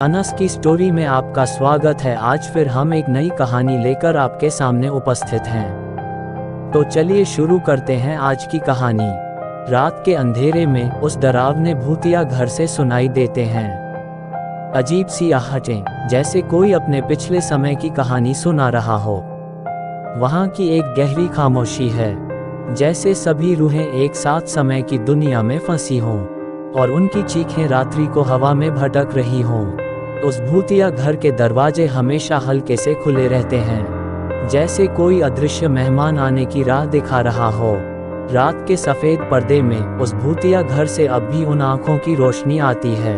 अनस की स्टोरी में आपका स्वागत है। आज फिर हम एक नई कहानी लेकर आपके सामने उपस्थित हैं। तो चलिए शुरू करते हैं आज की कहानी। रात के अंधेरे में उस डरावने भूतिया घर से सुनाई देते हैं अजीब सी आहटें, जैसे कोई अपने पिछले समय की कहानी सुना रहा हो। वहाँ की एक गहरी खामोशी है, जैसे सभी रूहें एक साथ समय की दुनिया में फंसी हों और उनकी चीखें रात्रि को हवा में भटक रही हों। उस भूतिया घर के दरवाजे हमेशा हल्के से खुले रहते हैं, जैसे कोई अदृश्य मेहमान आने की राह दिखा रहा हो। रात के सफ़ेद पर्दे में उस भूतिया घर से अब भी उन आँखों की रोशनी आती है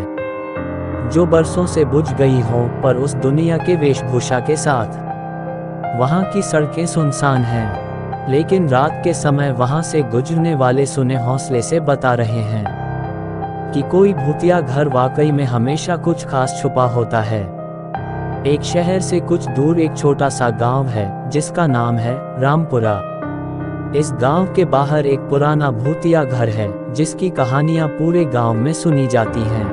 जो बरसों से बुझ गई हो, पर उस दुनिया के वेशभूषा के साथ। वहाँ की सड़कें सुनसान हैं, लेकिन रात के समय वहाँ से गुजरने वाले सुने हौसले से बता रहे हैं कि कोई भूतिया घर वाकई में हमेशा कुछ खास छुपा होता है। एक शहर से कुछ दूर एक छोटा सा गांव है जिसका नाम है रामपुरा। इस गांव के बाहर एक पुराना भूतिया घर है जिसकी कहानियां पूरे गांव में सुनी जाती हैं।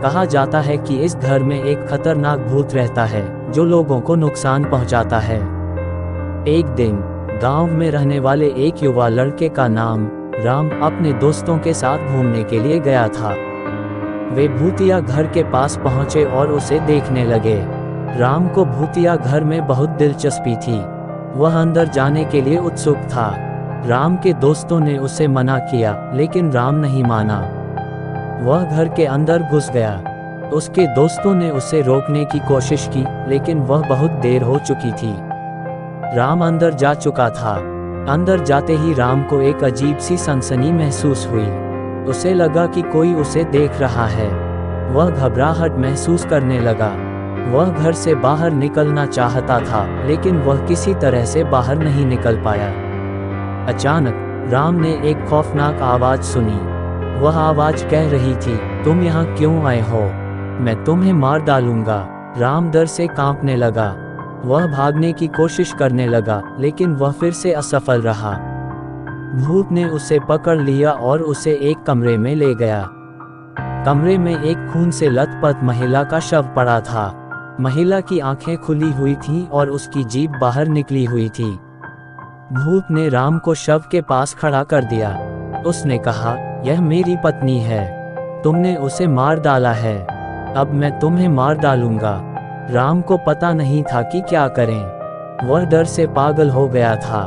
कहा जाता है कि इस घर में एक खतरनाक भूत रहता है जो लोगों को नुकसान पहुंचाता है। एक दिन गांव में रहने वाले एक युवा लड़के का नाम राम अपने दोस्तों के साथ घूमने के लिए गया था। वे भूतिया घर के पास पहुंचे और उसे देखने लगे। राम को भूतिया घर में बहुत दिलचस्पी थी, वह अंदर जाने के लिए उत्सुक था। राम के दोस्तों ने उसे मना किया, लेकिन राम नहीं माना। वह घर के अंदर घुस गया। उसके दोस्तों ने उसे रोकने की कोशिश की, लेकिन वह बहुत देर हो चुकी थी। राम अंदर जा चुका था। अंदर जाते ही राम को एक अजीब सी सनसनी महसूस हुई। उसे लगा कि कोई उसे देख रहा है। वह घबराहट महसूस करने लगा। वह घर से बाहर निकलना चाहता था, लेकिन वह किसी तरह से बाहर नहीं निकल पाया। अचानक राम ने एक खौफनाक आवाज़ सुनी। वह आवाज़ कह रही थी, तुम यहाँ क्यों आए हो? मैं तुम्हें मार डालूंगा। राम डर से कांपने लगा। वह भागने की कोशिश करने लगा, लेकिन वह फिर से असफल रहा। भूत ने उसे पकड़ लिया और उसे एक कमरे में ले गया। कमरे में एक खून से लथपथ महिला का शव पड़ा था। महिला की आंखें खुली हुई थीं और उसकी जीभ बाहर निकली हुई थी। भूत ने राम को शव के पास खड़ा कर दिया। उसने कहा, यह मेरी पत्नी है, तुमने उसे मार डाला है, अब मैं तुम्हें मार डालूंगा। राम को पता नहीं था कि क्या करें। वह डर से पागल हो गया था।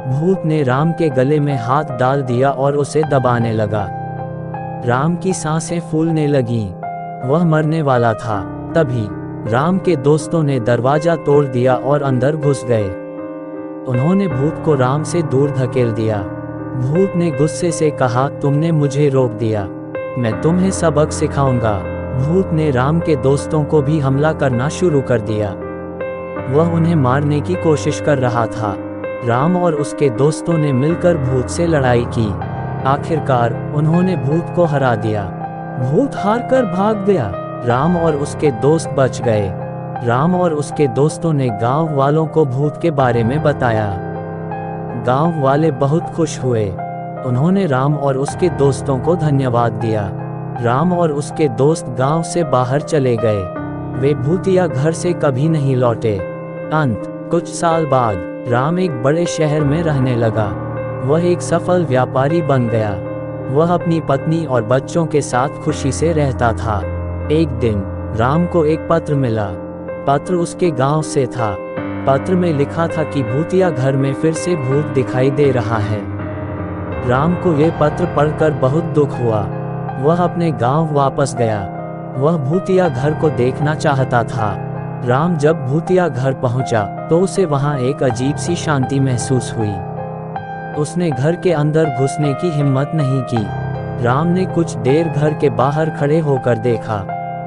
भूत ने राम के गले में हाथ डाल दिया और उसे दबाने लगा। राम की सांसें फूलने लगीं। वह मरने वाला था। तभी राम के दोस्तों ने दरवाजा तोड़ दिया और अंदर घुस गए। उन्होंने भूत को राम से दूर धकेल दिया। भूत ने गुस्से से कहा, तुमने मुझे रोक दिया, मैं तुम्हें सबक सिखाऊंगा। भूत ने राम के दोस्तों को भी हमला करना शुरू कर दिया। वह उन्हें मारने की कोशिश कर रहा था। राम और उसके दोस्तों ने मिलकर भूत से लड़ाई की। आखिरकार उन्होंने भूत को हरा दिया। भूत हारकर भाग गया। राम और उसके दोस्त बच गए। राम और उसके दोस्तों ने गांव वालों को भूत के बारे में बताया। गांव वाले बहुत खुश हुए। उन्होंने राम और उसके दोस्तों को धन्यवाद दिया। राम और उसके दोस्त गांव से बाहर चले गए। वे भूतिया घर से कभी नहीं लौटे। कुछ साल बाद राम एक बड़े शहर में रहने लगा। वह एक सफल व्यापारी बन गया। वह अपनी पत्नी और बच्चों के साथ खुशी से रहता था। एक दिन राम को एक पत्र मिला। पत्र उसके गांव से था। पत्र में लिखा था कि भूतिया घर में फिर से भूत दिखाई दे रहा है। राम को यह पत्र पढ़कर बहुत दुख हुआ। वह अपने गांव वापस गया। वह भूतिया घर को देखना चाहता था। राम जब भूतिया घर पहुंचा तो उसे वहां एक अजीब सी शांति महसूस हुई। उसने घर के अंदर घुसने की हिम्मत नहीं की। राम ने कुछ देर घर के बाहर खड़े होकर देखा,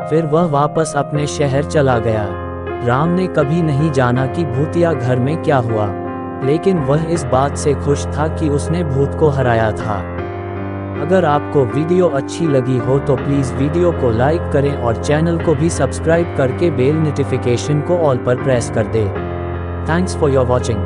फिर वह वापस अपने शहर चला गया। राम ने कभी नहीं जाना कि भूतिया घर में क्या हुआ, लेकिन वह इस बात से खुश था कि उसने भूत को हराया था। अगर आपको वीडियो अच्छी लगी हो तो प्लीज़ वीडियो को लाइक करें और चैनल को भी सब्सक्राइब करके बेल नोटिफिकेशन को ऑल पर प्रेस कर दें। Thanks for your watching.